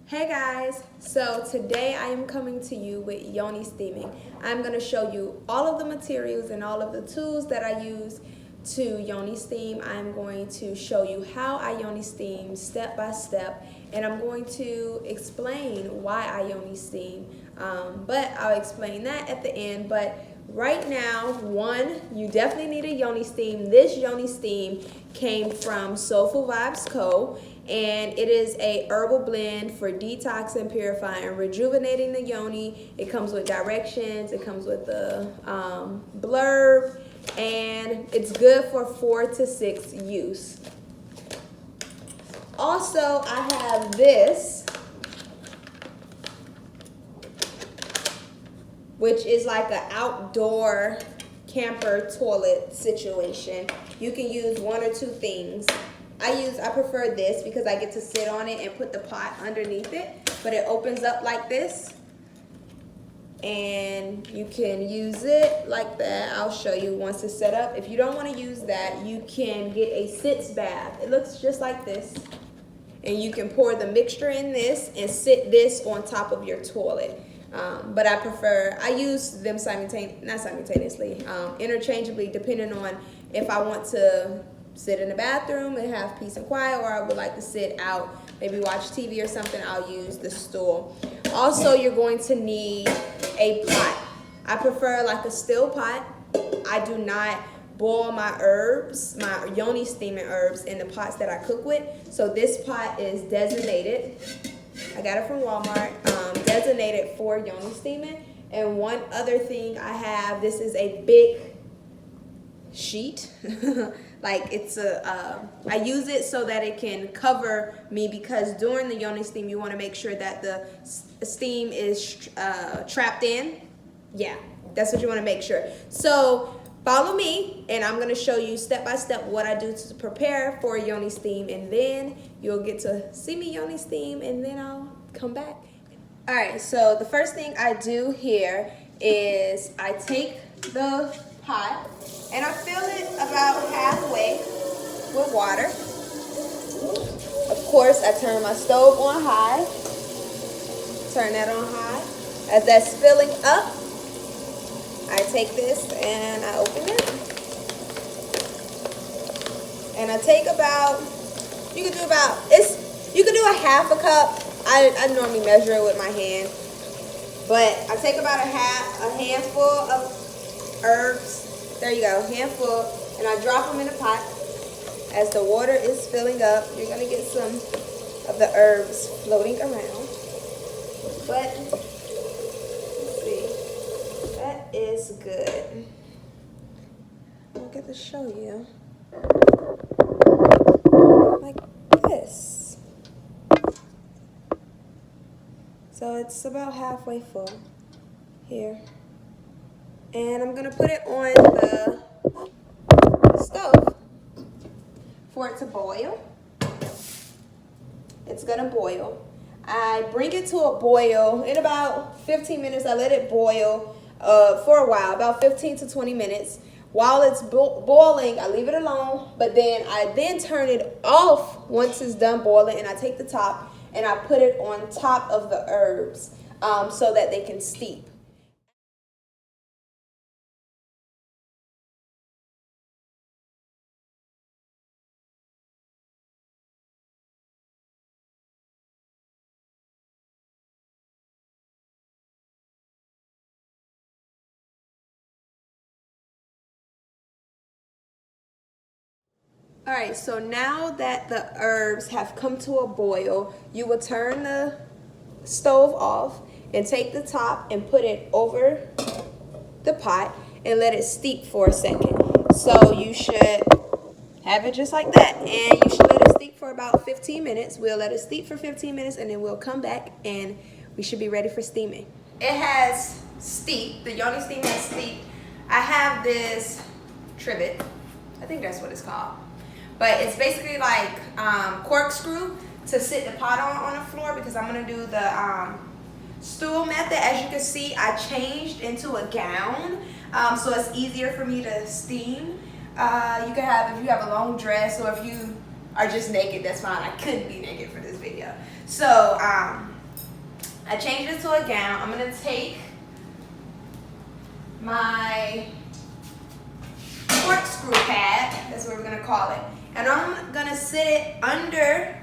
Hey guys, so today I am coming to you with Yoni steaming. I'm going to show you all of the materials and all of the tools that I use to Yoni steam. I'm going to show you how I Yoni steam step by step, and I'm going to explain why I Yoni steam, but I'll explain that at the end. But right now, you definitely need a Yoni steam. This Yoni steam came from Soulful Vibes Co., and it is a herbal blend for detoxing, purifying, rejuvenating the yoni. It comes with directions, it comes with the blurb, and it's good for 4 to 6 use. Also, I have this, which is like an outdoor camper toilet situation. You can use 1 or 2 things. I prefer this because I get to sit on it and put the pot underneath it, but it opens up like this and you can use it like that. I'll show you once it's set up. If you don't want to use that, you can get a sitz bath. It looks just like this, and you can pour the mixture in this and sit this on top of your toilet. But I use them interchangeably, depending on if I want to sit in the bathroom and have peace and quiet, or I would like to sit out, maybe watch TV or something. I'll use the stool. Also, you're going to need a pot. I prefer like a still pot. I do not boil my herbs, my Yoni steaming herbs, in the pots that I cook with. So this pot is designated. I got it from Walmart, designated for Yoni steaming. And one other thing I have, this is a big sheet. Like I use it so that it can cover me, because during the Yoni steam you want to make sure that the steam is trapped in. Yeah, that's what you want to make sure. So follow me, and I'm going to show you step by step what I do to prepare for a Yoni steam, and then you'll get to see me Yoni steam, and then I'll come back. All right, so the first thing I do here is I take the pot and I fill it about halfway with water. Of course, I turn my stove on high. Turn that on high. As that's filling up, I take this and I open it. And I take about, you can do a half a cup. I normally measure it with my hand. But I take about a handful of herbs. There you go, handful, and I drop them in the pot. As the water is filling up, you're gonna get some of the herbs floating around. But let's see, that is good. I'll get to show you like this. So it's about halfway full here. And I'm gonna put it on the stove for it to boil. It's gonna boil. I bring it to a boil in about 15 minutes. I let it boil for a while, about 15 to 20 minutes. While it's boiling, I leave it alone, but then I turn it off once it's done boiling, and I take the top and I put it on top of the herbs so that they can steep. All right, so now that the herbs have come to a boil, you will turn the stove off and take the top and put it over the pot and let it steep for a second. So you should have it just like that, and you should let it steep for about 15 minutes. We'll let it steep for 15 minutes, and then we'll come back and we should be ready for steaming. It has steeped, the Yoni steam has steeped. I have this trivet, I think that's what it's called. But it's basically like corkscrew to sit the pot on the floor, because I'm gonna do the stool method. As you can see, I changed into a gown, so it's easier for me to steam. You can have, if you have a long dress, or if you are just naked, that's fine. I couldn't be naked for this video. So I changed it to a gown. I'm gonna take my corkscrew pad, that's what we're gonna call it, and I'm gonna sit it under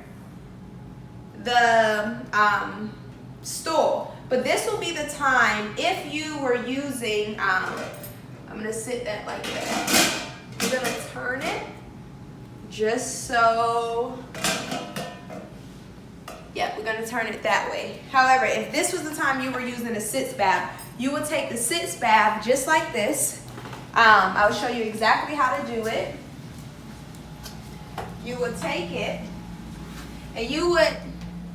the stool. But this will be the time if you were using, I'm gonna sit that like that. I'm gonna turn it just so, yeah, we're gonna turn it that way. However, if this was the time you were using a sitz bath, you would take the sitz bath just like this. I will show you exactly how to do it. You would take it and you would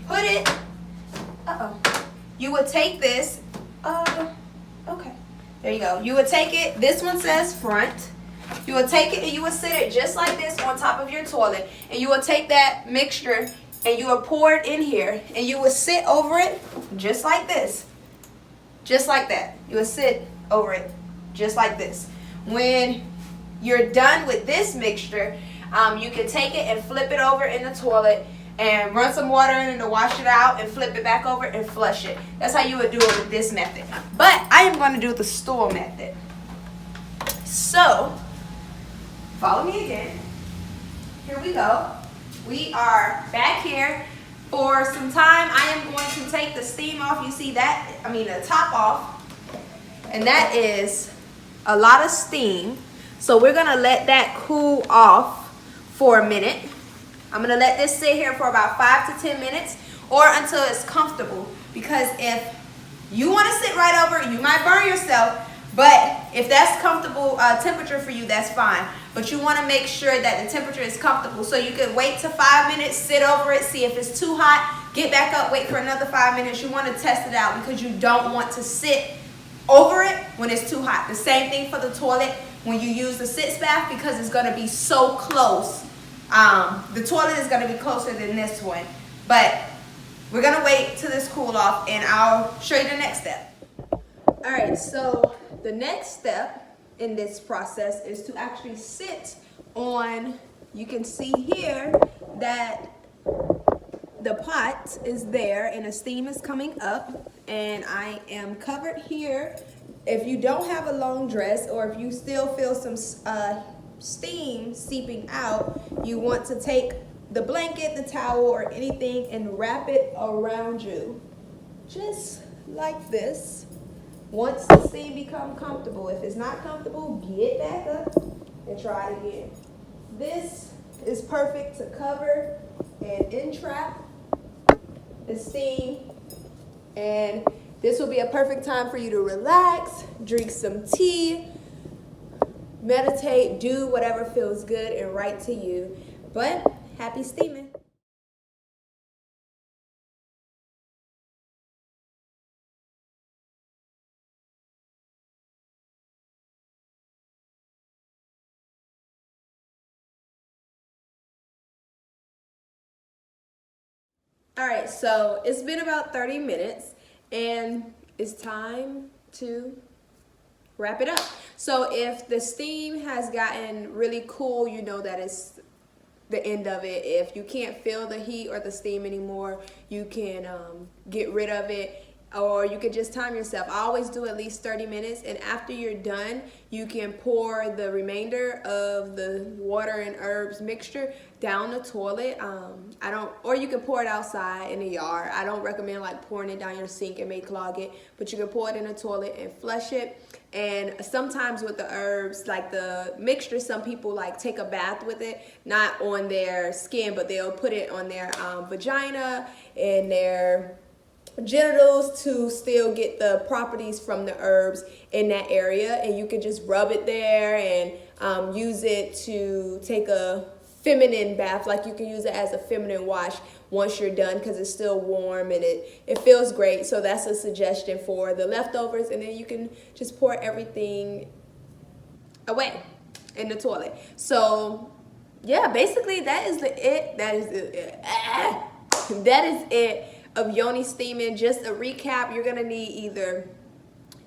put it, you would take this, okay, there you go. You would take it, this one says front. You would take it and you would sit it just like this on top of your toilet. And you would take that mixture and you would pour it in here. And you would sit over it just like this. Just like that. You would sit over it just like this. When you're done with this mixture, you can take it and flip it over in the toilet and run some water in it to wash it out and flip it back over and flush it. That's how you would do it with this method. But I am going to do the stool method. So, follow me again. Here we go. We are back here. For some time, I am going to take the steam off. You see that? The top off. And that is a lot of steam. So we're going to let that cool off for a minute. I'm going to let this sit here for about 5 to 10 minutes or until it's comfortable. Because if you want to sit right over it, you might burn yourself. But if that's comfortable temperature for you, that's fine. But you want to make sure that the temperature is comfortable. So you could wait to 5 minutes, sit over it, see if it's too hot, get back up, wait for another 5 minutes. You want to test it out because you don't want to sit over it when it's too hot. The same thing for the toilet when you use the sitz bath because it's going to be so close. The toilet is going to be closer than this one. But we're going to wait till this cool off and I'll show you the next step. All right, so the next step in this process is to actually sit on, you can see here that the pot is there and the steam is coming up and I am covered here. If you don't have a long dress or if you still feel some steam seeping out, you want to take the blanket, the towel, or anything and wrap it around you. Just like this. Once the steam becomes comfortable, if it's not comfortable, get back up and try it again. This is perfect to cover and entrap the steam. And this will be a perfect time for you to relax, drink some tea, meditate, do whatever feels good and right to you. But happy steaming. All right, so it's been about 30 minutes and it's time to wrap it up. So if the steam has gotten really cool, you know that it's the end of it. If you can't feel the heat or the steam anymore, you can get rid of it, or you could just time yourself. I always do at least 30 minutes, and after you're done, you can pour the remainder of the water and herbs mixture down the toilet. Or you can pour it outside in the yard. I don't recommend like pouring it down your sink, it may clog it, but you can pour it in the toilet and flush it. And sometimes with the herbs, like the mixture, some people like take a bath with it, not on their skin, but they'll put it on their vagina and their genitals to still get the properties from the herbs in that area. And you can just rub it there and use it to take a feminine bath. Like you can use it as a feminine wash once you're done because it's still warm and it feels great. So that's a suggestion for the leftovers, and then you can just pour everything away in the toilet. So yeah, basically that is it. That is it of Yoni steaming. Just a recap, you're gonna need either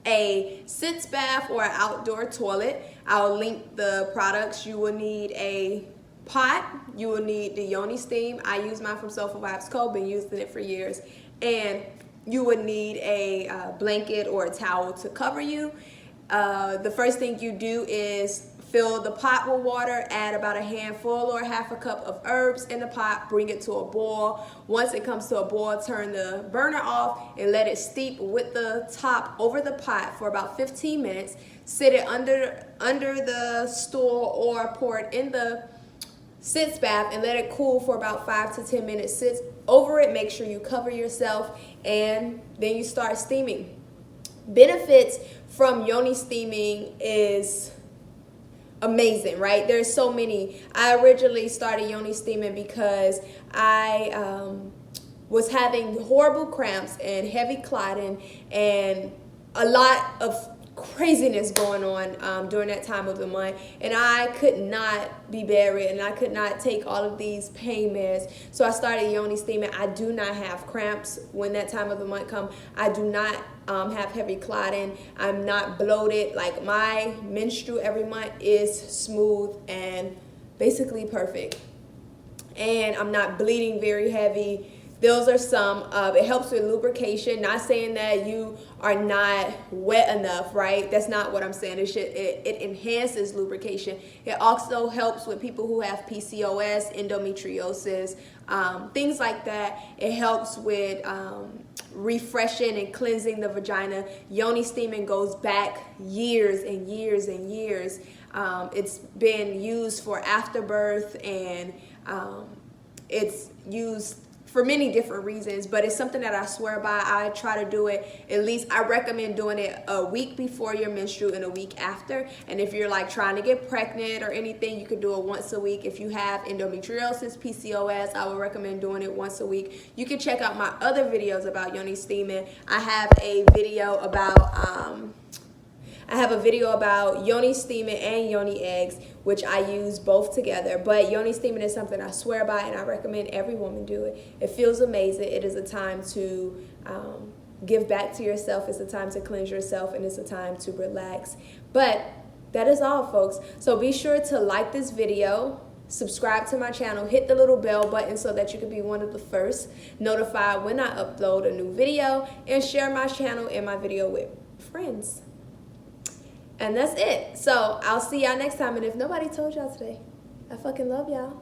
a sitz bath or an outdoor toilet. I'll link the products. You will need a pot, you will need the Yoni steam. I use mine from Soulful Vibes Co. Been using it for years. And you would need a blanket or a towel to cover you. The first thing you do is fill the pot with water, add about a handful or half a cup of herbs in the pot, bring it to a boil. Once it comes to a boil, turn the burner off and let it steep with the top over the pot for about 15 minutes. Sit it under the stool or pour it in the sitz bath and let it cool for about 5 to 10 minutes. Sit over it, make sure you cover yourself, and then you start steaming. Benefits from yoni steaming is amazing, right? There's so many. I originally started yoni steaming because I was having horrible cramps and heavy clotting and a lot of craziness going on during that time of the month, and I could not be bedridden. I could not take all of these pain meds, so I started yoni steaming. I do not have cramps when that time of the month comes. I do not have heavy clotting. I'm not bloated. Like, my menstrual every month is smooth and basically perfect, and I'm not bleeding very heavy. Those are some. It helps with lubrication. Not saying that you are not wet enough, right? That's not what I'm saying. It enhances lubrication. It also helps with people who have PCOS, endometriosis, things like that. It helps with refreshing and cleansing the vagina. Yoni steaming goes back years and years and years. It's been used for afterbirth, and it's used for many different reasons, but it's something that I swear by. I try to do it at least, I recommend doing it a week before your menstrual and a week after. And if you're like trying to get pregnant or anything, you could do it once a week. If you have endometriosis, PCOS, I would recommend doing it once a week. You can check out my other videos about yoni steaming. I have a video about yoni steaming and yoni eggs, which I use both together. But yoni steaming is something I swear by, and I recommend every woman do it. It feels amazing. It is a time to give back to yourself. It's a time to cleanse yourself, and it's a time to relax. But that is all, folks. So be sure to like this video, subscribe to my channel, hit the little bell button so that you can be one of the first notified when I upload a new video, and share my channel and my video with friends. And that's it. So I'll see y'all next time. And if nobody told y'all today, I fucking love y'all.